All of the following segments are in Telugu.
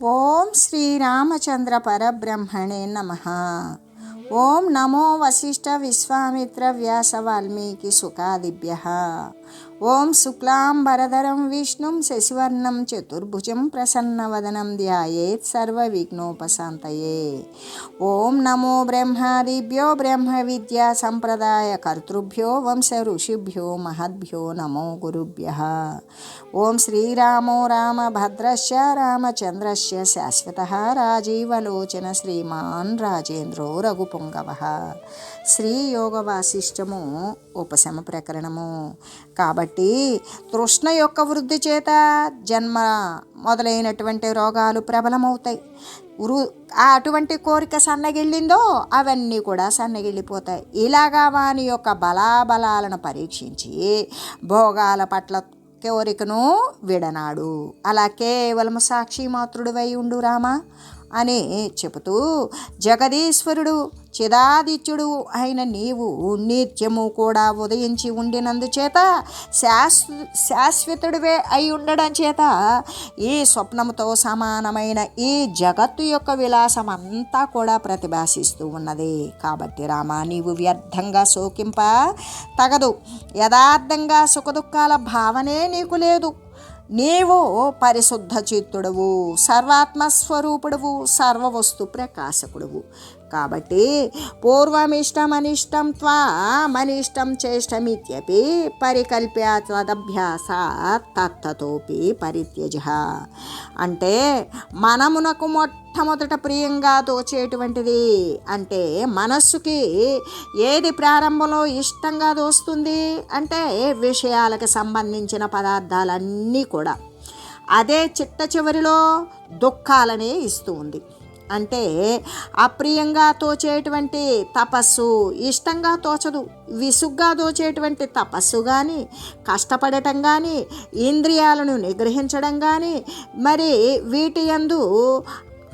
ఓం శ్రీరామచంద్ర పరబ్రహ్మణే నమః. ఓం నమో వశిష్ఠ విశ్వామిత్ర వ్యాస వాల్మీకి సుఖాదిభ్యః. ఓం శుక్లాంబరధరం విష్ణుం శశివర్ణం చతుర్భుజం ప్రసన్నవదనం ధ్యాయేత్ సర్వవిఘ్నోపశాంతయే. ఓం నమో బ్రహ్మాదిభ్యో బ్రహ్మ విద్యా సంప్రదాయ కర్తృభ్యో వంశ ఋషిభ్యో మహద్భ్యో నమో గురుభ్యః. ఓం శ్రీరామో రామభద్రస్య రామచంద్రస్య శాశ్వతః రాజీవలోచన శ్రీమాన్ రాజేంద్రో రఘుపుంగవః. శ్రీ యోగ వాసిష్టము ఉపశమ ప్రకరణము. కాబట్టి తృష్ణ యొక్క వృద్ధి చేత జన్మ మొదలైనటువంటి రోగాలు ప్రబలమవుతాయి. అటువంటి కోరిక సన్నగిళ్ళిందో అవన్నీ కూడా సన్నగిళ్ళిపోతాయి. ఇలాగా వాని యొక్క బలాబలాలను పరీక్షించి భోగాల పట్ల కోరికను విడనాడు. అలా కేవలం సాక్షి మాతృడివై ఉండు రామా అని చెబుతూ, జగదీశ్వరుడు చిదాదిత్యుడు అయిన నీవు నిత్యము కూడా ఉదయించి ఉండినందుచేత శాశ్వతుడివే అయి ఉండడం చేత ఈ స్వప్నముతో సమానమైన ఈ జగత్తు యొక్క విలాసం అంతా కూడా ప్రతిభాసిస్తూ ఉన్నది. కాబట్టి రామా, నీవు వ్యర్థంగా శోకింప తగదు. యథార్థంగా సుఖదుఖాల భావనే నీకు లేదు. నీవు పరిశుద్ధ చిత్తుడవు, సర్వాత్మస్వరూపుడవు, సర్వవస్తు ప్రకాశకుడువు. కాబట్టి పూర్వమిష్టమనిష్టం త్వామనిష్టం చేష్టమిత్యపి పరికల్ప్య త్వదభ్యాసాత్ తత్తతోపి పరిత్యజ. అంటే మనమునకు మొట్టమొదట ప్రియంగా దోచేటువంటిది అంటే మనస్సుకి ఏది ప్రారంభంలో ఇష్టంగా దోస్తుంది అంటే విషయాలకు సంబంధించిన పదార్థాలన్నీ కూడా. అదే చిట్ట చివరిలో దుఃఖాలనే ఇస్తూ ఉంది. అంటే అప్రియంగా తోచేటువంటి తపస్సు ఇష్టంగా తోచదు. విసుగ్గా తోచేటువంటి తపస్సు కానీ, కష్టపడటం కానీ, ఇంద్రియాలను నిగ్రహించడం కానీ, మరి వీటి యందు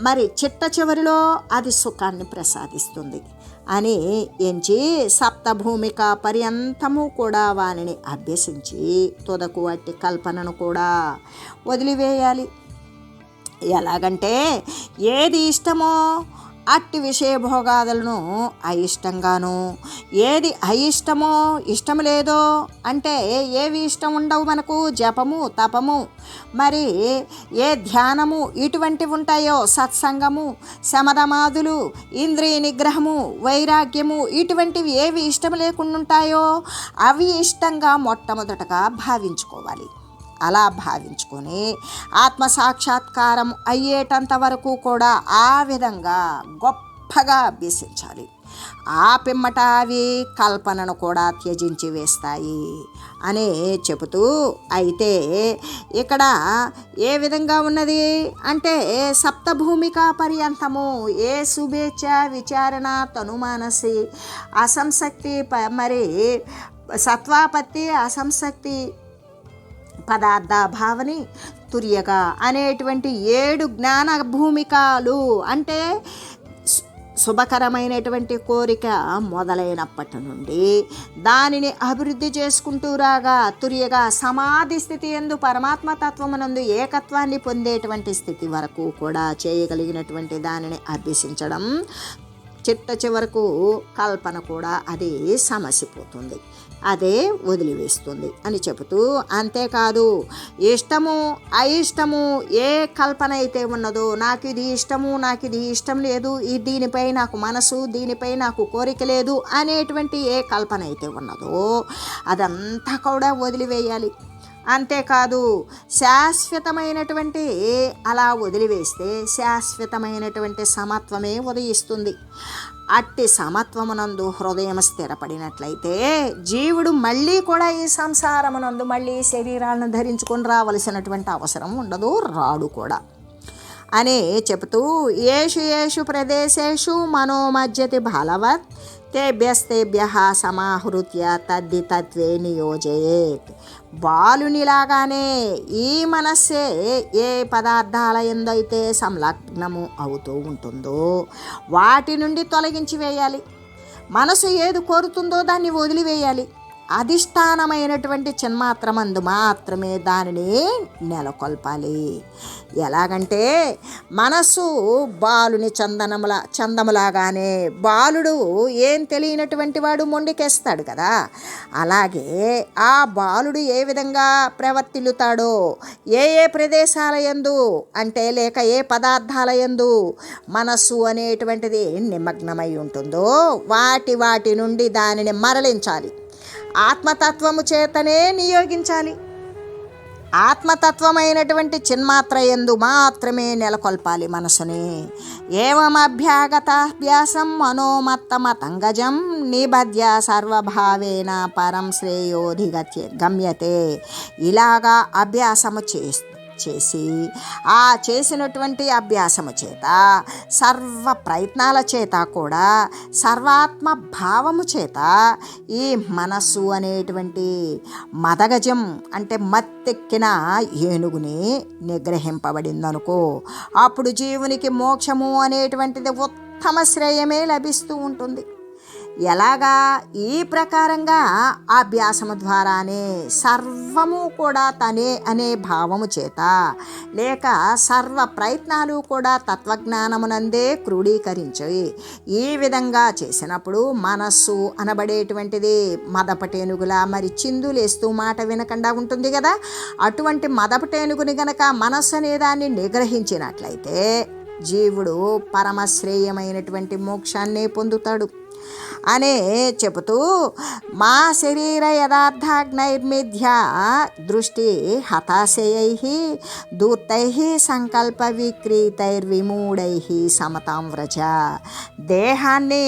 మరి చిట్ట చివరిలో అది సుఖాన్ని ప్రసాదిస్తుంది అని ఎంచి సప్తభూమిక పర్యంతము కూడా వానిని అభ్యసించి తుదకు అట్టి కల్పనను కూడా వదిలివేయాలి. ఎలాగంటే ఏది ఇష్టమో అట్టి విషయభోగాదులను అయిష్టంగాను, ఏది అయిష్టమో ఇష్టం లేదో అంటే ఏవి ఇష్టం ఉండవు మనకు, జపము, తపము, మరి ఏ ధ్యానము ఇటువంటివి ఉంటాయో, సత్సంగము, శమదమాదులు, ఇంద్రియ నిగ్రహము, వైరాగ్యము ఇటువంటివి ఏవి ఇష్టం లేకుండా ఉంటాయో అవి ఇష్టంగా మొట్టమొదటగా భావించుకోవాలి. అలా భావించుకొని ఆత్మసాక్షాత్కారం అయ్యేటంత వరకు కూడా ఆ విధంగా గొప్పగా అభ్యసించాలి. ఆ పిమ్మట అవి కల్పనను కూడా త్యజించి వేస్తాయి అని చెబుతూ, అయితే ఇక్కడ ఏ విధంగా ఉన్నది అంటే సప్తభూమిక పర్యంతము ఏ శుభేచ్ఛ విచారణ తనుమానసి అసంశక్తి మరి సత్వాపత్తి అసంశక్తి పదార్థ భావని తుర్యక అనేటువంటి 7 జ్ఞాన భూమికలు అంటే శుభకరమైనటువంటి కోరిక మొదలైనప్పటి నుండి దానిని అభివృద్ధి చేసుకుంటూ రాగా తుర్యగా సమాధి స్థితి యందు పరమాత్మతత్వమునందు ఏకత్వాన్ని పొందేటువంటి స్థితి వరకు కూడా చేయగలిగినటువంటి దానిని అభ్యసించడం చిట్ట చివరకు కల్పన కూడా అది సమసిపోతుంది, అదే వదిలివేస్తుంది అని చెబుతూ, అంతేకాదు ఇష్టము అయిష్టము ఏ కల్పన అయితే ఉన్నదో, నాకు ఇది ఇష్టము నాకు ఇది ఇష్టం లేదు, దీనిపై నాకు మనసు, దీనిపై నాకు కోరిక లేదు అనేటువంటి ఏ కల్పన అయితే ఉన్నదో అదంతా కూడా వదిలివేయాలి. అంతేకాదు శాశ్వతమైనటువంటి అలా వదిలివేస్తే శాశ్వతమైనటువంటి సమత్వమే ఉదయిస్తుంది. అట్టి సమత్వమునందు హృదయం స్థిరపడినట్లయితే జీవుడు మళ్ళీ కూడా ఈ సంసారమునందు మళ్ళీ శరీరాలను ధరించుకొని రావలసినటువంటి అవసరం ఉండదు, రాడు కూడా అని చెబుతూ, ఏషు ఏషు ప్రదేశేషు మనోమజ్జతి బలవత్ తేభ్యస్తేభ్య సమాహృత్య తద్ది తత్వే నియోజయేత్. బాలునిలాగానే ఈ మనస్సే ఏ పదార్థాల ఎందైతే సంలగ్నము అవుతూ ఉంటుందో వాటి నుండి తొలగించి వేయాలి. మనసు ఏది కోరుతుందో దాన్ని వదిలివేయాలి. అధిష్టానమైనటువంటి చిన్మాత్రమందు మాత్రమే దానిని నెలకొల్పాలి. ఎలాగంటే మనస్సు బాలుని చందములాగానే బాలుడు ఏం తెలియనటువంటి వాడు మొండికేస్తాడు కదా, అలాగే ఆ బాలుడు ఏ విధంగా ప్రవర్తిల్లుతాడో, ఏ ఏ ప్రదేశాల యందు అంటే లేక ఏ పదార్థాల యందు మనస్సు అనేటువంటిది నిమగ్నమై ఉంటుందో వాటి నుండి దానిని మరలించాలి. ఆత్మతత్వము చేతనే నియోగించాలి. ఆత్మతత్వమైనటువంటి చిన్మాత్ర యందు మాత్రమే నెలకొల్పాలి మనసుని. ఏమభ్యాగతాభ్యాసం మనోమత్తమతంగజం నిబధ్య సర్వభావేన పరం శ్రేయోధిగమ్యతే. ఇలాగా అభ్యాసము చేసి ఆ చేసినటువంటి అభ్యాసము చేత సర్వ ప్రయత్నాల చేత కూడా సర్వాత్మ భావము చేత ఈ మనస్సు అనేటువంటి మదగజం అంటే మత్తెక్కిన ఏనుగుని నిగ్రహింపబడిందనుకో, అప్పుడు జీవునికి మోక్షము అనేటువంటిది ఉత్తమ శ్రేయమే లభిస్తూ ఉంటుంది. ఎలాగా? ఈ ప్రకారంగా అభ్యాసము ద్వారానే సర్వము కూడా తనే అనే భావము చేత లేక సర్వ ప్రయత్నాలు కూడా తత్వజ్ఞానమునందే క్రోడీకరించి ఈ విధంగా చేసినప్పుడు మనస్సు అనబడేటువంటిది మదపటేనుగులా మరి చిందులేస్తూ మాట వినకుండా ఉంటుంది కదా, అటువంటి మదపటేనుగుని గనక మనస్సు అనేదాన్ని నిగ్రహించినట్లయితే జీవుడు పరమశ్రేయమైనటువంటి మోక్షాన్నే పొందుతాడు అనే చెబుతూ మా శరీర యథార్థాగ్నైర్మిథ్య దృష్టి హతాశయైః దూర్తైః సంకల్ప విక్రీతైర్విమూఢైః సమతాం వ్రజ. దేహాన్ని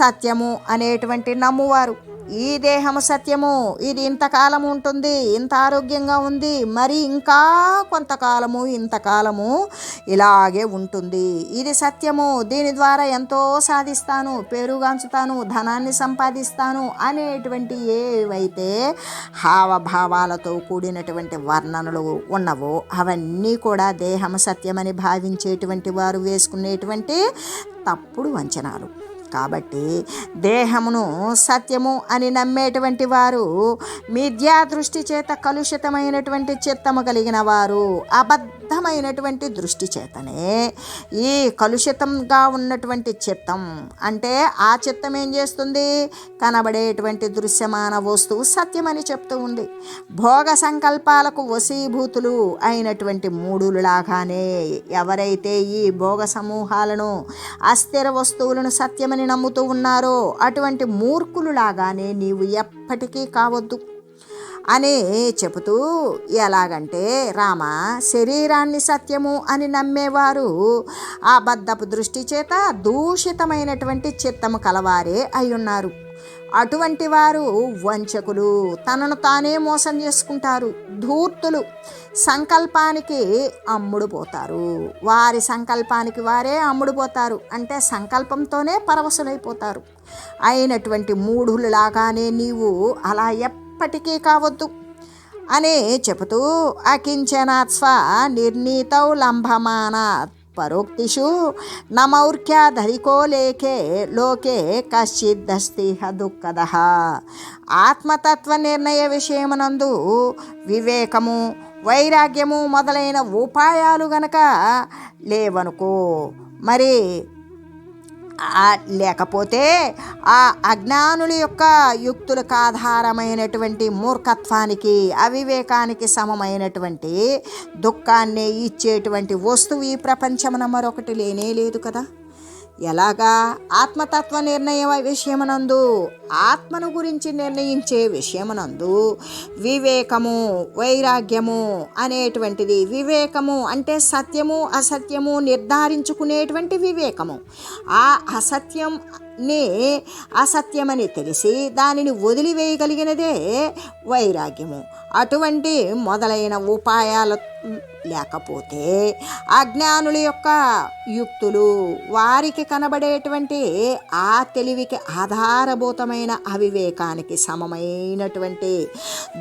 సత్యము అనేటువంటి నమ్మువారు, ఈ దేహము సత్యము, ఇది ఇంతకాలం ఉంటుంది, ఇంత ఆరోగ్యంగా ఉంది, మరి ఇంకా కొంతకాలము ఇంతకాలము ఇలాగే ఉంటుంది, ఇది సత్యము, దీని ద్వారా ఎంతో సాధిస్తాను, పేరుగాంచుతాను, ధనాన్ని సంపాదిస్తాను అనేటువంటి ఏవైతే హావభావాలతో కూడినటువంటి వర్ణనలు ఉన్నవో అవన్నీ కూడా దేహము సత్యమని భావించేటువంటి వారు వేసుకునేటువంటి తప్పుడు వంచనాలు. కాబట్టి దేహమును సత్యము అని నమ్మేటువంటి వారు మిథ్యా దృష్టి చేత కలుషితమైనటువంటి చిత్తము కలిగిన వారు అబద్ధమైనటువంటి దృష్టి చేతనే ఈ కలుషితంగా ఉన్నటువంటి చిత్తం అంటే ఆ చిత్తం ఏం చేస్తుంది? కనబడేటువంటి దృశ్యమాన వస్తువు సత్యమని చెప్తూ ఉంది. భోగ సంకల్పాలకు వశీభూతులు అయినటువంటి మూడులాగానే ఎవరైతే ఈ భోగ సమూహాలను అస్థిర వస్తువులను సత్యమని నమ్ముతూ ఉన్నారో అటువంటి మూర్ఖులు లాగానే నీవు ఎప్పటికీ కావద్దు అని చెబుతూ, ఎలాగంటే రామ శరీరాన్ని సత్యము అని నమ్మేవారు అబద్ధపు దృష్టి చేత దూషితమైనటువంటి చిత్తము కలవారే అయ్యున్నారు. అటువంటి వారు వంచకులు, తనను తానే మోసం చేసుకుంటారు, ధూర్తులు, సంకల్పానికి అమ్ముడుపోతారు. వారి సంకల్పానికి వారే అమ్ముడుపోతారు అంటే సంకల్పంతోనే పరవశులైపోతారు. అయినటువంటి మూఢులలాగానే నీవు అలా ఎప్పటికీ కావద్దు అని చెబుతూ, అకించనాత్ స్వ నిర్ణీతౌ లంభమానాత్ పరోక్తిషు నమౌర్ఖ్యాధరికో లోకే కశ్చిద్దస్తిహ దుఃఖదః. ఆత్మతత్వ నిర్ణయ విషయమునందు వివేకము, వైరాగ్యము మొదలైన ఉపాయాలు గనక లేవనుకో, మరి లేకపోతే ఆ అజ్ఞానుల యొక్క యుక్తులకు ఆధారమైనటువంటి మూర్ఖత్వానికి అవివేకానికి సమమైనటువంటి దుఃఖాన్ని ఇచ్చేటువంటి వస్తువు ఈ ప్రపంచమున మరొకటి లేనే లేదు కదా. ఎలాగా? ఆత్మతత్వ నిర్ణయ విషయమునందు, ఆత్మను గురించి నిర్ణయించే విషయమునందు వివేకము, వైరాగ్యము అనేటువంటిది. వివేకము అంటే సత్యము అసత్యము నిర్ధారించుకునేటువంటి వివేకము. ఆ అసత్యంని అసత్యమని తెలిసి దానిని వదిలివేయగలిగినదే వైరాగ్యము. అటువంటి మొదలైన ఉపాయాలు లేకపోతే అజ్ఞానుల యొక్క యుక్తులు, వారికి కనబడేటువంటి ఆ తెలివికి ఆధారభూతమైన అవివేకానికి సమమైనటువంటి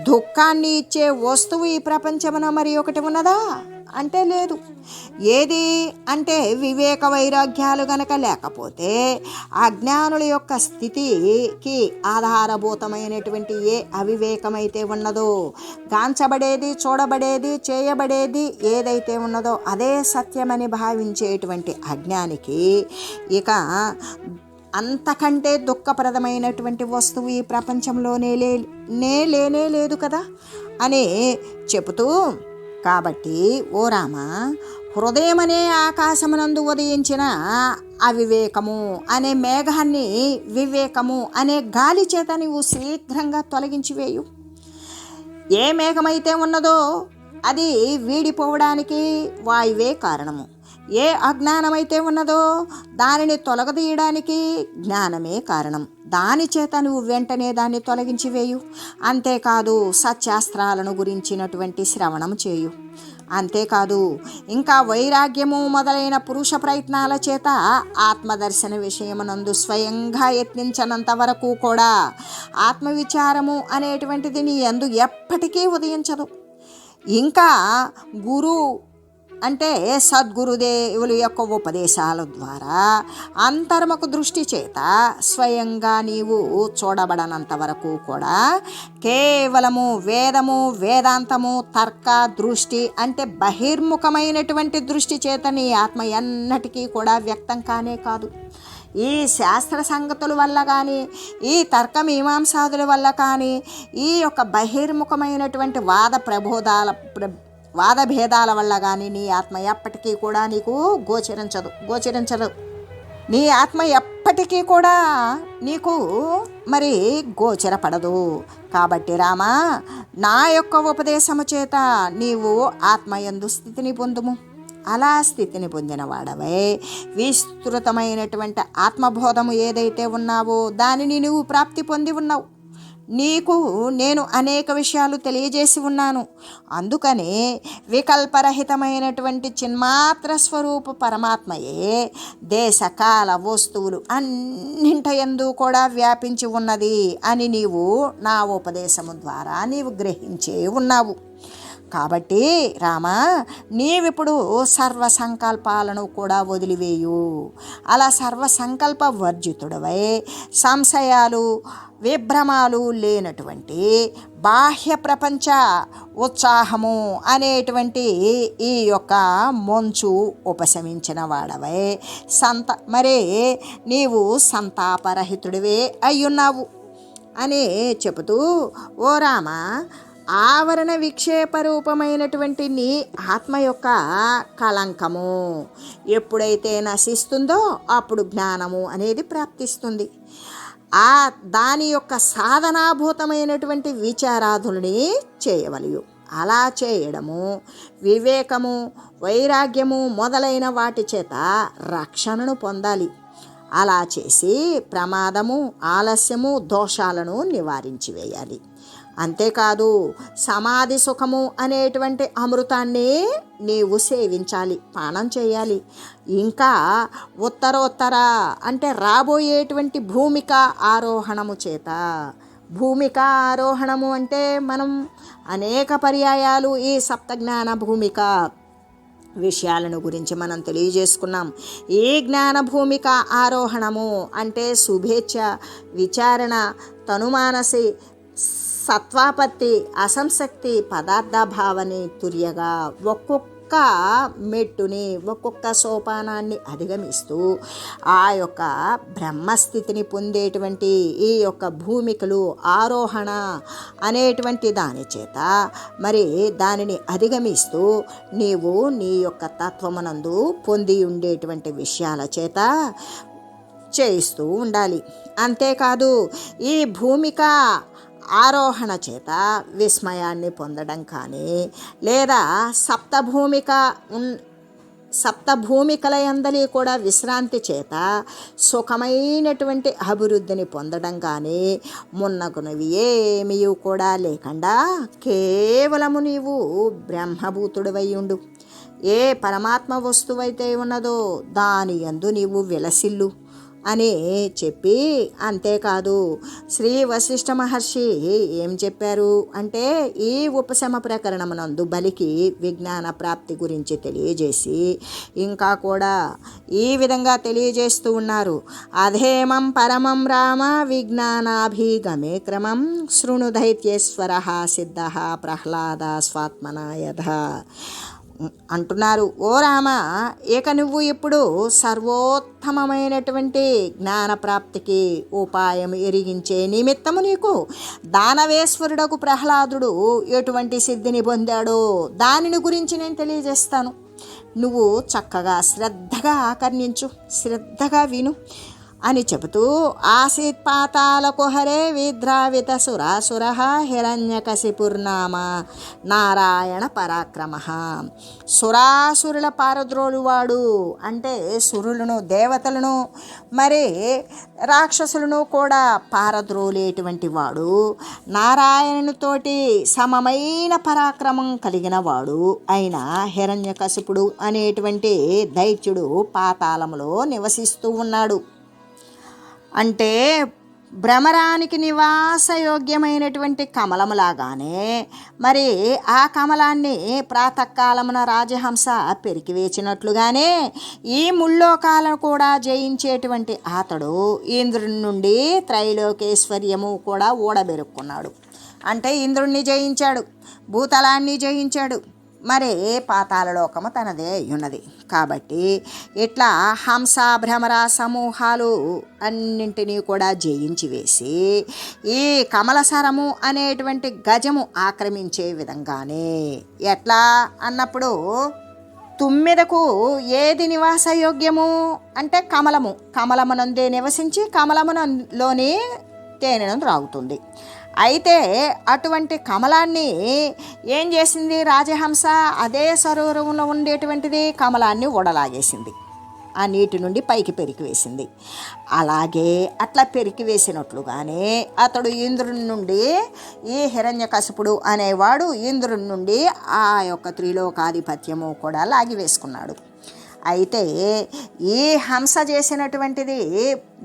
దుఃఖాన్ని ఇచ్చే వస్తువు ఈ ప్రపంచమున మరి ఒకటి ఉన్నదా అంటే లేదు. ఏది అంటే వివేక వైరాగ్యాలు గనక లేకపోతే అజ్ఞానుల యొక్క స్థితికి ఆధారభూతమైనటువంటి ఏ అవివేకమైతే ఉన్నదో, గాంచబడేది, చూడబడేది, చేయబడేది ఏదైతే ఉన్నదో అదే సత్యమని భావించేటువంటి అజ్ఞానికి ఇక అంతకంటే దుఃఖప్రదమైనటువంటి వస్తువు ఈ ప్రపంచంలోనే లేనే లేదు కదా అని చెబుతూ, కాబట్టి ఓ రామ, హృదయమనే ఆకాశమునందు ఉదయించిన అవివేకము అనే మేఘాన్ని వివేకము అనే గాలి చేత నీవు శీఘ్రంగా తొలగించివేయు. ఏ మేఘమైతే ఉన్నదో అది వీడిపోవడానికి వాయువే కారణము. ఏ అజ్ఞానమైతే ఉన్నదో దానిని తొలగదీయడానికి జ్ఞానమే కారణం. దాని చేత నువ్వు వెంటనే దాన్ని తొలగించివేయు. అంతేకాదు సత్యాస్త్రాలను గురించినటువంటి శ్రవణం చేయు. అంతేకాదు ఇంకా వైరాగ్యము మొదలైన పురుష ప్రయత్నాల చేత ఆత్మదర్శన విషయమునందు స్వయంగా యత్నించనంత వరకు కూడా ఆత్మవిచారము అనేటువంటిది నీ యందు ఎప్పటికీ ఉదయించదు. ఇంకా గురు అంటే సద్గురుదేవుల యొక్క ఉపదేశాల ద్వారా అంతర్ముఖ దృష్టి చేత స్వయంగా నీవు చూడబడనంత వరకు కూడా కేవలము వేదము, వేదాంతము, తర్క దృష్టి అంటే బహిర్ముఖమైనటువంటి దృష్టి చేత నీ ఆత్మ ఎన్నటికీ కూడా వ్యక్తం కానే కాదు. ఈ శాస్త్ర సంగతుల వల్ల కానీ, ఈ తర్క మీమాంసాదుల వల్ల కానీ, ఈ యొక్క బహిర్ముఖమైనటువంటి వాదభేదాల వల్ల కానీ నీ ఆత్మ ఎప్పటికీ కూడా నీకు గోచరించదు. నీ ఆత్మ ఎప్పటికీ కూడా నీకు మరి గోచరపడదు. కాబట్టి రామా, నా యొక్క ఉపదేశము చేత నీవు ఆత్మయందు స్థితిని పొందుము. అలా స్థితిని పొందిన వాడవై విస్తృతమైనటువంటి ఆత్మబోధము ఏదైతే ఉన్నావో దానిని నువ్వు ప్రాప్తి పొంది ఉన్నావు. నీకు నేను అనేక విషయాలు తెలియజేసి ఉన్నాను. అందుకనే వికల్పరహితమైనటువంటి చిన్మాత్ర స్వరూప పరమాత్మయే దేశకాల వస్తువులు అన్నింటయందు కూడా వ్యాపించి ఉన్నది అని నీవు నా ఉపదేశము ద్వారా నీవు గ్రహించే ఉన్నావు. కాబట్టి రామ, నీవిప్పుడు సర్వసంకల్పాలను కూడా వదిలివేయు. అలా సర్వసంకల్ప వర్జితుడవై సంశయాలు, విభ్రమాలు లేనటువంటి బాహ్య ప్రపంచ ఉత్సాహము అనేటువంటి ఈ యొక్క మంచు ఉపశమించిన వాడవై మరి నీవు సంతాపరహితుడివే అయ్యున్నావు అని చెబుతూ, ఓ రామ, ఆవరణ విక్షేప రూపమైనటువంటి నీ ఆత్మ యొక్క కళంకము ఎప్పుడైతే నశిస్తుందో అప్పుడు జ్ఞానము అనేది ప్రాప్తిస్తుంది. దాని యొక్క సాధనాభూతమైనటువంటి విచారాధుల్ని చేయవలయు. అలా చేయడము వివేకము, వైరాగ్యము మొదలైన వాటి చేత రక్షణను పొందాలి. అలా చేసి ప్రమాదము, ఆలస్యము, దోషాలను నివారించి వేయాలి. అంతేకాదు సమాధి సుఖము అనేటువంటి అమృతాన్ని నీవు సేవించాలి, పానం చేయాలి. ఇంకా ఉత్తరోత్తర అంటే రాబోయేటువంటి భూమిక ఆరోహణము చేత, భూమిక ఆరోహణము అంటే మనం అనేక పర్యాయాలు ఈ సప్తజ్ఞాన భూమిక విషయాలను గురించి మనం తెలియజేసుకున్నాం. ఈ జ్ఞాన భూమిక ఆరోహణము అంటే శుభేచ్ఛ, విచారణ, తనుమానసి, సత్వాపత్తి, అసంశక్తి, పదార్థ భావని తుర్యగా ఒక్కొక్క మెట్టుని, ఒక్కొక్క సోపానాన్ని అధిగమిస్తూ ఆ యొక్క బ్రహ్మస్థితిని పొందేటువంటి ఈ యొక్క భూమికలు ఆరోహణ అనేటువంటి దాని చేత మరి దానిని అధిగమిస్తూ నీవు నీ యొక్క తత్వమునందు పొంది ఉండేటువంటి విషయాల చేత చేయిస్తూ ఉండాలి. అంతేకాదు ఈ భూమిక ఆరోహణ చేత విస్మయాన్ని పొందడం కానీ, లేదా సప్తభూమికల యందలి కూడా విశ్రాంతి చేత సుఖమైనటువంటి అభివృద్ధిని పొందడం కానీ మున్నగునవి ఏమీ కూడా లేకుండా కేవలము నీవు బ్రహ్మభూతుడివై ఉండు. ఏ పరమాత్మ వస్తువైతే ఉన్నదో దాని యందు నీవు విలసిల్లు. అని చెప్పి, అంతేకాదు శ్రీ వశిష్ఠ మహర్షి ఏం చెప్పారు అంటే, ఈ ఉపశమ ప్రకరణమునందు బలికి విజ్ఞాన ప్రాప్తి గురించి తెలియజేసి ఇంకా కూడా ఈ విధంగా తెలియజేస్తూ ఉన్నారు. అధేమం పరమం రామ విజ్ఞానాభిగమే క్రమం శృణు దైత్యేశ్వర సిద్ధ ప్రహ్లాద స్వాత్మన యథ అంటున్నారు. ఓ రామ, ఇక నువ్వు ఇప్పుడు సర్వోత్తమమైనటువంటి జ్ఞానప్రాప్తికి ఉపాయం ఎరిగించే నిమిత్తము నీకు దానవేశ్వరుడకు ప్రహ్లాదుడు ఎటువంటి సిద్ధిని పొందాడో దానిని గురించి నేను తెలియజేస్తాను. నువ్వు చక్కగా శ్రద్ధగా ఆకర్ణించు, శ్రద్ధగా విను అని చెబుతూ, ఆసీత్ పాతాల కుహరే విద్రావిత సురాసుర హిరణ్యకశిపుర్నామ నారాయణ పరాక్రమ. సురాసురుల పారద్రోలువాడు అంటే సురులను, దేవతలను, మరి రాక్షసులను కూడా పారద్రోలేటువంటి వాడు, నారాయణునితోటి సమమైన పరాక్రమం కలిగిన వాడు అయిన హిరణ్యకశిపుడు అనేటువంటి దైత్యుడు పాతాళంలో నివసిస్తూ ఉన్నాడు. అంటే భ్రమరానికి నివాసయోగ్యమైనటువంటి కమలములాగానే మరి ఆ కమలాన్ని ప్రాతకాలమున రాజహంస పెరికివేసినట్లుగానే ఈ ముల్లోకాలను కూడా జయించేటువంటి అతడు ఇంద్రుని నుండి త్రైలోకేశ్వర్యము కూడా ఊడబెరుక్కున్నాడు. అంటే ఇంద్రుణ్ణి జయించాడు, భూతలాన్ని జయించాడు, మరి పాతాళలోకము తనదే ఉన్నది. కాబట్టి ఇట్లా హంస భ్రమర సమూహాలు అన్నింటినీ కూడా జయించి వేసి ఈ కమలసరము అనేటువంటి గజము ఆక్రమించే విధంగానే, ఎట్లా అన్నప్పుడు తుమ్మెదకు ఏది నివాసయోగ్యము అంటే కమలము, కమలమునందే నివసించి కమలములోని తేనెను త్రాగుతుంది. అయితే అటువంటి కమలాన్ని ఏం చేసింది రాజహంస? అదే సరోవరంలో ఉండేటువంటిది కమలాన్ని ఊడలాగేసింది, ఆ నీటి నుండి పైకి పెరికివేసింది. అలాగే అట్లా పెరికివేసినట్లుగానే అతడు ఇంద్రుని నుండి, ఈ హిరణ్యకశిపుడు అనేవాడు ఇంద్రుని నుండి ఆ యొక్క త్రిలోకాధిపత్యము కూడా లాగివేసుకున్నాడు. అయితే ఈ హంస చేసినటువంటిది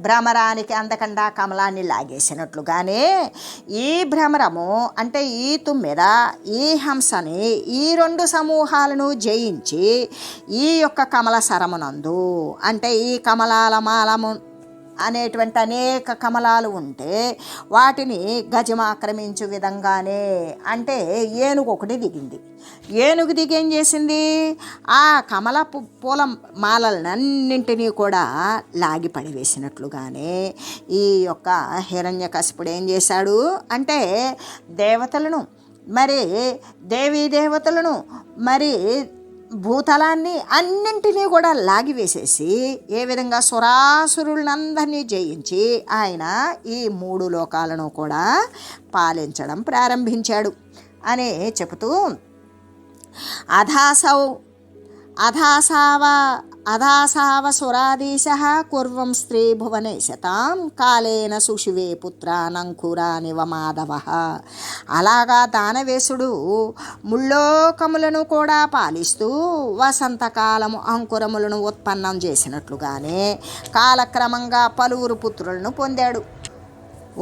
భ్రమరానికి అందకుండా కమలాన్ని లాగేసినట్లుగానే ఈ భ్రమరము అంటే ఈ తుమ్మెద ఈ హంసని ఈ రెండు సమూహాలను జయించి ఈ యొక్క కమల సరమునందు అంటే ఈ కమలాల మాలము అనేటువంటి అనేక కమలాలు ఉంటే వాటిని గజం ఆక్రమించు విధంగానే అంటే ఏనుగు ఒకటి దిగింది. ఏనుగు దిగి ఏం చేసింది? ఆ కమల పూల మాలలన్నింటినీ కూడా లాగి పడివేసినట్లుగానే ఈ యొక్క హిరణ్యకశిపుడు ఏం చేశాడు అంటే దేవతలను, మరి దేవీ దేవతలను, మరి భూతలాన్ని అన్నింటినీ కూడా లాగివేసేసి ఏ విధంగా సురాసురులందరినీ జయించి ఆయన ఈ 3 లోకాలను కూడా పాలించడం ప్రారంభించాడు అని చెబుతూ, అధాసావ సురాధీశ కుర్వం స్త్రీ భువనేశతాం కాలేన సుషివే పుత్రానంకురానివ మాధవ. అలాగా దానవేశుడు ముల్లోకములను కూడా పాలిస్తూ వసంతకాలము అంకురములను ఉత్పన్నం చేసినట్లుగానే కాలక్రమంగా పలువురు పుత్రులను పొందాడు.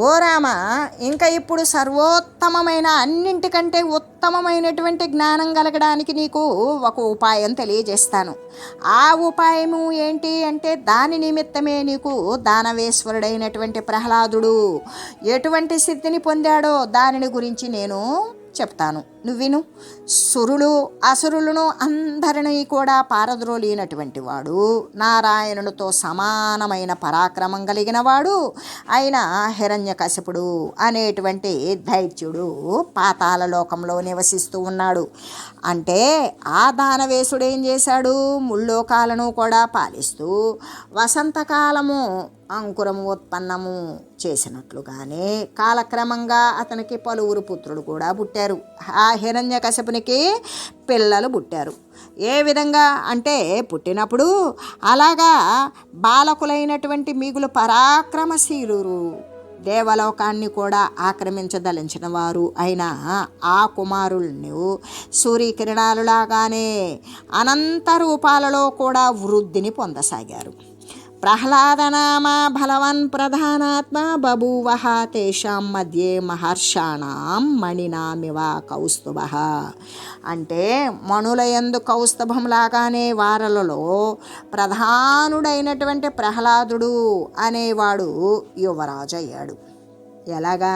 ఓ రామ, ఇంకా ఇప్పుడు సర్వోత్తమమైన అన్నింటికంటే ఉత్తమమైనటువంటి జ్ఞానం కలగడానికి నీకు ఒక ఉపాయం తెలియజేస్తాను. ఆ ఉపాయము ఏంటి అంటే దాని నిమిత్తమే నీకు దానవేశ్వరుడైనటువంటి ప్రహ్లాదుడు ఎటువంటి సిద్ధిని పొందాడో దానిని గురించి నేను చెప్తాను, నువ్వు విను. సురులు అసురులను అందరినీ కూడా పారద్రోలినటువంటి వాడు, నారాయణునితో సమానమైన పరాక్రమం కలిగిన వాడు అయిన హిరణ్యకశిపుడు అనేటువంటి దైత్యుడు పాతాళ లోకంలో నివసిస్తూ ఉన్నాడు. అంటే ఆ దానవేశుడు ఏం చేశాడు? ముల్లోకాలను కూడా పాలిస్తూ వసంతకాలము అంకురము ఉత్పన్నము చేసినట్లుగానే కాలక్రమంగా అతనికి పలువురు పుత్రులు కూడా పుట్టారు. ఆ హిరణ్యకశిపునికి పిల్లలు పుట్టారు. ఏ విధంగా అంటే పుట్టినప్పుడు అలాగా బాలకులైనటువంటి మిగులు పరాక్రమశీలురు, దేవలోకాన్ని కూడా ఆక్రమించదలించిన వారు అయిన ఆ కుమారులను సూర్యకిరణాలులాగానే అనంత రూపాలలో కూడా వృద్ధిని పొందసాగారు. ప్రహ్లాదనామా బలవన్ ప్రధానాత్మ బభూవః తేషాం మధ్యే మహర్షాణం మణినామివ కౌస్తుభః. అంటే మణులయందు కౌస్తుభం లాగానే వారలలో ప్రధానుడైనటువంటి ప్రహ్లాదుడు అనేవాడు యువరాజు అయ్యాడు. ఎలాగా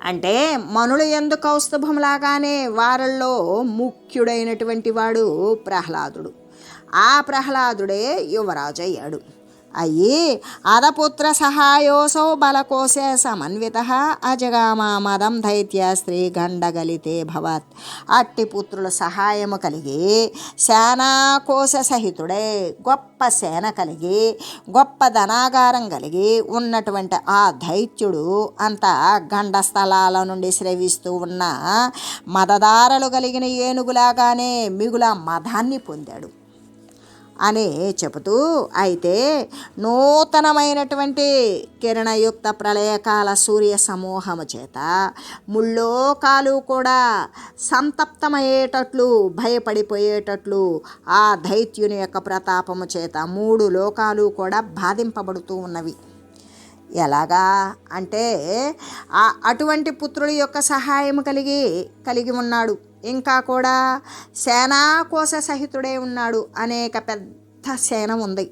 అంటే మనుల యందు కౌస్తుభం లాగానే వారల్లో ముఖ్యుడైనటువంటి వాడు ప్రహ్లాదుడు. ఆ ప్రహ్లాదుడే యువరాజు అయ్యాడు. అయ్యి అదపుత్ర సహాయోసౌ బలకోశే సమన్వితః అజగామా మదం దైత్య స్త్రీ గండగలితే భవత్. అట్టి పుత్రుల సహాయము కలిగి సేనాకోశ సహితుడే, గొప్ప సేన కలిగి గొప్ప ధనాగారం కలిగి ఉన్నటువంటి ఆ దైత్యుడు అంతా గండ స్థలాల నుండి స్రవిస్తూ ఉన్న మదదారలు కలిగిన ఏనుగులాగానే మిగుల మదాన్ని పొందాడు అని చెబుతూ, అయితే నూతనమైనటువంటి కిరణయుక్త ప్రళయకాల సూర్య సమూహము చేత ముల్లోకాలు కూడా సంతప్తమయ్యేటట్లు భయపడిపోయేటట్లు ఆ దైత్యుని యొక్క ప్రతాపము చేత 3 లోకాలు కూడా బాధింపబడుతూ ఉన్నవి. ఎలాగా అంటే అటువంటి పుత్రుడి యొక్క సహాయం కలిగి ఉన్నాడు. ఇంకా కూడా సేనాకోశ సహితుడే ఉన్నాడు. అనేక పెద్ద సేన ఉంది.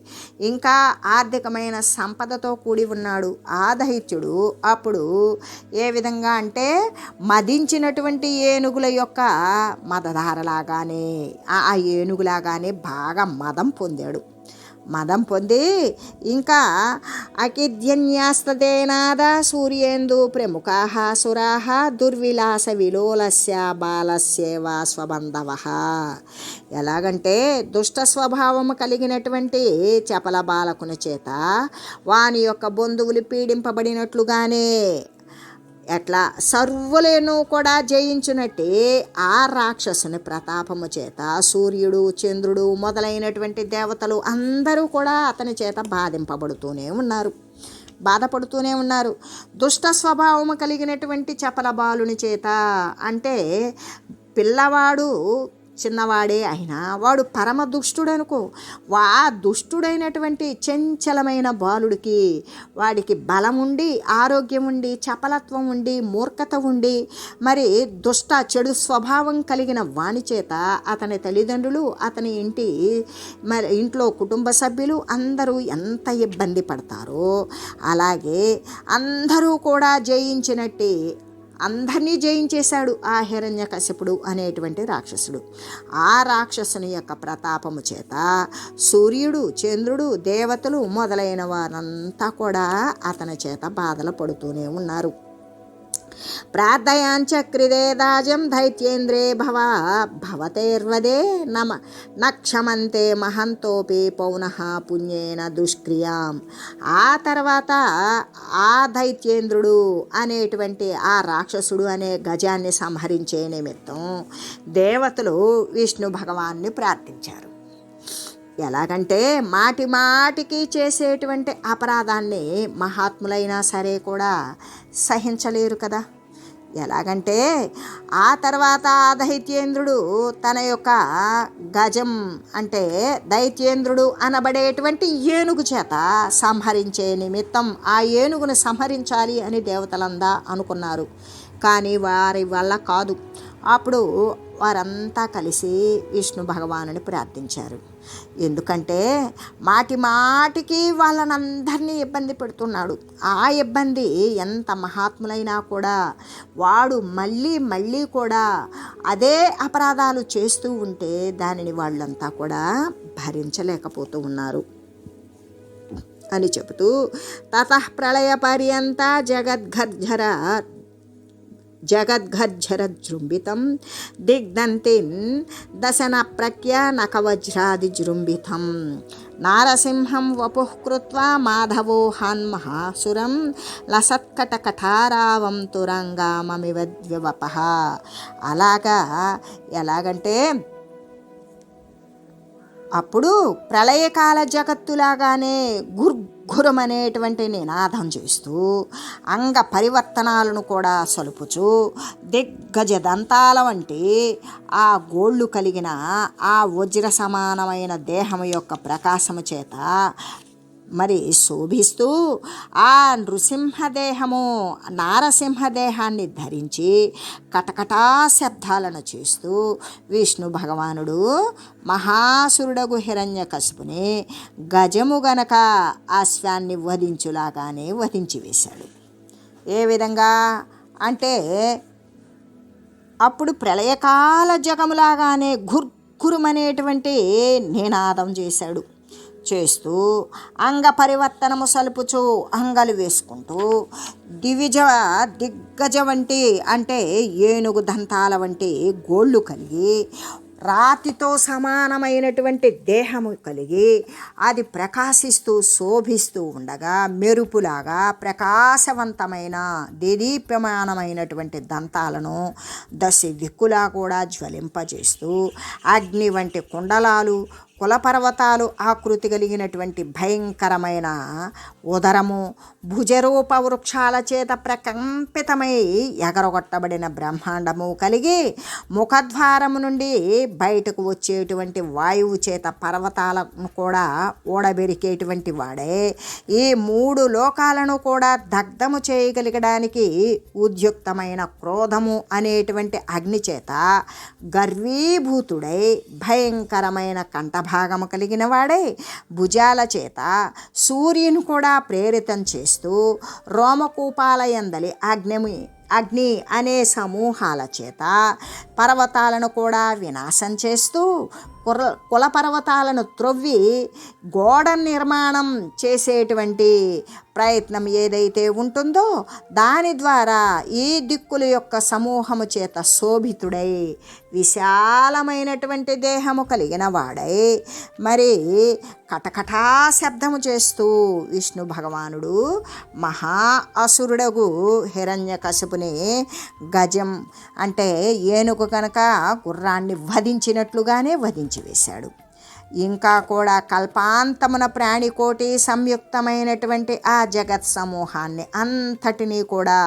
ఇంకా ఆర్థికమైన సంపదతో కూడి ఉన్నాడు ఆ దైత్యుడు. అప్పుడు ఏ విధంగా అంటే మదించినటువంటి ఏనుగుల యొక్క మదధారలాగానే ఆ ఏనుగులాగానే బాగా మదం పొంది ఇంకా అకిద్యన్యాస్తదేనాద సూర్యేందు ప్రముఖాః సురాః దుర్విలాస విలోలస్య బాలస్యేవ స్వబంధవః. ఎలాగంటే దుష్ట స్వభావము కలిగినటువంటి చపల బాలకుని చేత వాని యొక్క బంధువులు పీడింపబడినట్లుగానే ఎట్లా సర్వులను కూడా జయించునట్టే ఆ రాక్షసుని ప్రతాపము చేత సూర్యుడు, చంద్రుడు మొదలైనటువంటి దేవతలు అందరూ కూడా అతని చేత బాధపడుతూనే ఉన్నారు. దుష్ట స్వభావము కలిగినటువంటి చపల బాలుని చేత, అంటే పిల్లవాడు చిన్నవాడే అయినా వాడు పరమ దుష్టుడనుకో. దుష్టుడైనటువంటి చంచలమైన బాలుడికి వాడికి బలం ఉండి, ఆరోగ్యం ఉండి, చపలత్వం ఉండి, మూర్ఖత ఉండి, మరి చెడు స్వభావం కలిగిన వాని చేత అతని తల్లిదండ్రులు, అతని ఇంట్లో కుటుంబ సభ్యులు అందరూ ఎంత ఇబ్బంది పడతారో, అలాగే అందరూ కూడా జయించినట్టే అందరినీ జయించేశాడు ఆ హిరణ్యకశిపుడు అనేటువంటి రాక్షసుడు. ఆ రాక్షసుని యొక్క ప్రతాపము చేత సూర్యుడు, చంద్రుడు, దేవతలు మొదలైన వారంతా కూడా అతని చేత బాధలు పడుతూనే ఉన్నారు. ప్రార్థయాంచక్రిదే దాజం దైత్యేంద్రే భవతేర్వదే నక్షమంతే మహంతోపి పౌనః పుణ్యేన దుష్క్రియాం. ఆ తర్వాత ఆ దైత్యేంద్రుడు అనేటువంటి ఆ రాక్షసుడు అనే గజాన్ని సంహరించే నిమిత్తం దేవతలు విష్ణు భగవాన్ని ప్రార్థించారు. ఎలాగంటే మాటికి చేసేటువంటి అపరాధాన్ని మహాత్ములైనా సరే కూడా సహించలేరు కదా. ఎలాగంటే ఆ తర్వాత దైత్యేంద్రుడు తన యొక్క గజం, అంటే దైత్యేంద్రుడు అనబడేటువంటి ఏనుగు చేత సంహరించే నిమిత్తం ఆ ఏనుగును సంహరించాలి అని దేవతలందా అనుకున్నారు. కానీ వారి వల్ల కాదు. అప్పుడు వారంతా కలిసి విష్ణు భగవానుని ప్రార్థించారు. ఎందుకంటే మాటికి వాళ్ళనందరినీ ఇబ్బంది పెడుతున్నాడు. ఆ ఇబ్బంది ఎంత మహాత్ములైనా కూడా వాడు మళ్ళీ కూడా అదే అపరాధాలు చేస్తూ ఉంటే దానిని వాళ్ళంతా కూడా భరించలేకపోతూ ఉన్నారు అని చెబుతూ, తతః ప్రళయ పర్యంత జగద్గర్జరజృంభితం దిగ్దంతిన్ దశన ప్రఖ్య నఖవజ్రాదిజృంభితం నారసింహం వపుః కృత్వా మాధవో హన్మహాసురం లసత్కటకఠారావం తురంగామమివ ద్వివపః. అలాగా ఎలాగంటే అప్పుడు ప్రళయకాల జగత్తులాగానే గుర్గురమనేటువంటి నినాదం చేస్తూ అంగ పరివర్తనాలను కూడా సలుపుచు దిగ్గజ దంతాల వంటి ఆ గోళ్ళు కలిగిన ఆ వజ్ర సమానమైన దేహం యొక్క ప్రకాశము చేత మరి శోభిస్తూ ఆ నృసింహదేహము నారసింహదేహాన్ని ధరించి కటకటా శబ్దాలను చేస్తూ విష్ణు భగవానుడు మహాసురుడగు హిరణ్యకశిపుని గజము గనక అశ్వాన్ని వధించులాగానే వధించి వేశాడు. ఏ విధంగా అంటే అప్పుడు ప్రళయకాల జగములాగానే గుర్గురుమనేటువంటి నినాదం చేస్తూ అంగ పరివర్తనము సలుపుచు అంగలు వేసుకుంటూ దిగ్గజ వంటి అంటే ఏనుగు దంతాల వంటి గోళ్ళు కలిగి రాతితో సమానమైనటువంటి దేహము కలిగి అది ప్రకాశిస్తూ శోభిస్తూ ఉండగా మెరుపులాగా ప్రకాశవంతమైన దేదీప్యమానమైనటువంటి దంతాలను దిక్కులా కూడా జ్వలింపజేస్తూ అగ్ని వంటి కుండలాలు కులపర్వతాలు ఆకృతి కలిగినటువంటి భయంకరమైన ఉదరము భుజరూప వృక్షాల చేత ప్రకంపితమై ఎగరగొట్టబడిన బ్రహ్మాండము కలిగి ముఖద్వారము నుండి బయటకు వచ్చేటువంటి వాయువు చేత పర్వతాలను కూడా ఓడబెరికేటువంటి వాడే ఈ 3 లోకాలను కూడా దగ్ధము చేయగలగడానికి ఉద్యుక్తమైన క్రోధము అనేటువంటి అగ్ని చేత గర్వీభూతుడై భయంకరమైన కంఠభాగము కలిగిన వాడై భుజాల చేత సూర్యుని కూడా ప్రేరితం చేస్తూ రోమకూపాల యందలి అగ్ని అనే సమూహాల చేత పర్వతాలను కూడా వినాశం చేస్తూ కుల పర్వతాలను త్రొవ్వి గోడ నిర్మాణం చేసేటువంటి ప్రయత్నం ఏదైతే ఉంటుందో దాని ద్వారా ఈ దిక్కుల యొక్క సమూహము చేత శోభితుడై విశాలమైనటువంటి దేహము కలిగిన వాడై మరి కటకటా శబ్దము చేస్తూ విష్ణు భగవానుడు మహా అసురుడగు హిరణ్యకశిపుని గజం అంటే ఏనుగు కనుక గుర్రాన్ని వధించినట్లుగానే వధించి వేశాడు. ఇంకా కూడా కల్పాంతమున ప్రాణికోటి సంయుక్తమైనటువంటి ఆ జగత్ సమూహాన్ని అంతటినీ కూడా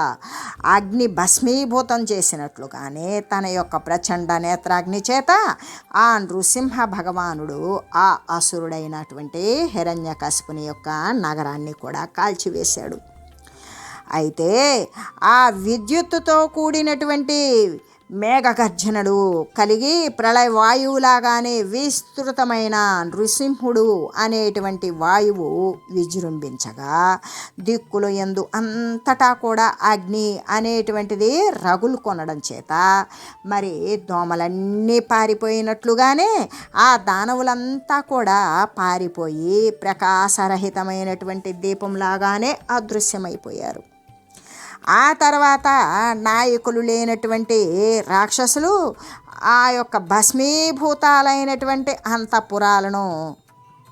అగ్ని భస్మీభూతం చేసినట్లుగానే తన యొక్క ప్రచండ నేత్రాగ్ని చేత ఆ నృసింహ భగవానుడు ఆ అసురుడైనటువంటి హిరణ్యకశిపుని యొక్క నగరాన్ని కూడా కాల్చివేశాడు. అయితే ఆ విద్యుత్తుతో కూడినటువంటి మేఘగర్జనలు కలిగి ప్రళయ వాయువులాగానే విస్తృతమైన నృసింహుడు అనేటువంటి వాయువు విజృంభించగా దిక్కులు యందు అంతటా కూడా అగ్ని అనేటువంటిది రగులు కొనడం చేత మరి దోమలన్నీ పారిపోయినట్లుగానే ఆ దానవులంతా కూడా పారిపోయి ప్రకాశరహితమైనటువంటి దీపంలాగానే అదృశ్యమైపోయారు. ఆ తర్వాత నాయకులు లేనటువంటి రాక్షసులు ఆ యొక్క భస్మీభూతాలైనటువంటి అంతఃపురాలను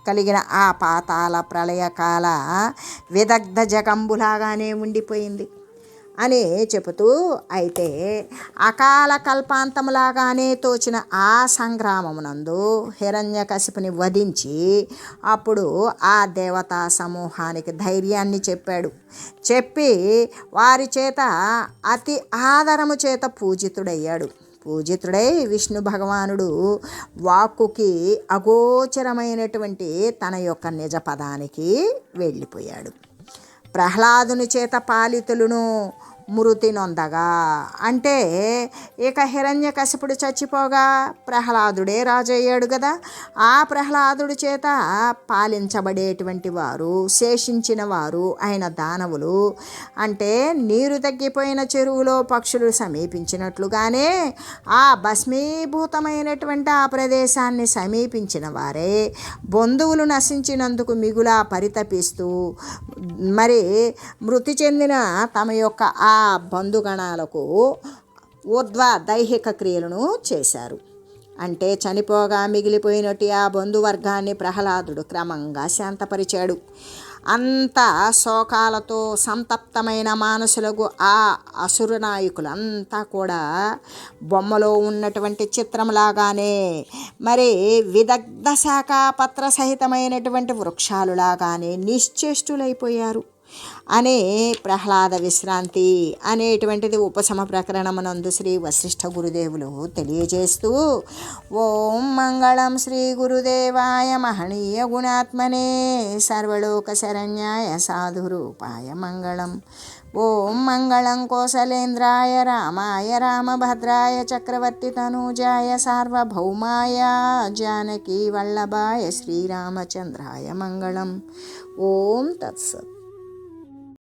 కలిగిన ఆ పాతాల ప్రళయకాల విదగ్ధ జగంబులాగానే ఉండిపోయింది అని చెబుతూ అయితే అకాల కల్పాంతములాగానే తోచిన ఆ సంగ్రామమునందు హిరణ్యకశిపుని వధించి అప్పుడు ఆ దేవతా సమూహానికి ధైర్యాన్ని చెప్పి వారి చేత అతి ఆదరము చేత పూజితుడై విష్ణు భగవానుడు వాక్కుకి అగోచరమైనటువంటి తన యొక్క నిజ పదానికి వెళ్ళిపోయాడు. ప్రహ్లాదుని చేత పాలితులను మృతి నొందగా అంటే ఇక హిరణ్యకశిపుడు చచ్చిపోగా ప్రహ్లాదుడే రాజు అయ్యాడు కదా. ఆ ప్రహ్లాదుడి చేత పాలించబడేటువంటి వారు శేషించిన వారు అయిన దానవులు అంటే నీరు తగ్గిపోయిన చెరువులో పక్షులు సమీపించినట్లుగానే ఆ భస్మీభూతమైనటువంటి ఆ ప్రదేశాన్ని సమీపించిన వారే బంధువులు నశించినందుకు మిగులా పరితపిస్తూ మరి మృతి చెందిన తమ యొక్క ఆ బంధుగణాలకు ఊర్ధ్వ దైహిక క్రియలను చేశారు. అంటే చనిపోగా మిగిలిపోయినట్టు ఆ బంధువర్గాన్ని ప్రహ్లాదుడు క్రమంగా శాంతపరిచాడు. అంత శోకాలతో సంతప్తమైన మానసులకు ఆ అసుర నాయకులంతా కూడా బొమ్మలో ఉన్నటువంటి చిత్రంలాగానే మరి విదగ్ధ శాఖ పత్ర సహితమైనటువంటి వృక్షాలులాగానే నిశ్చేష్టులైపోయారు అనే ప్రహ్లాద విశ్రాంతి అనేటువంటిది ఉపశమ ప్రకరణమునందు శ్రీ వశిష్ఠ గురుదేవులు తెలియజేస్తూ, ఓం మంగళం శ్రీ గురుదేవాయ మహనీయ గుణాత్మనే సర్వలోక శరణ్యాయ సాధురూపాయ మంగళం. ఓం మంగళం కోసలేంద్రాయ రామాయ రామభద్రాయ చక్రవర్తి తనూజాయ సార్వభౌమాయ జానకీ వల్లభాయ శ్రీరామచంద్రాయ మంగళం. ఓం తత్సత్.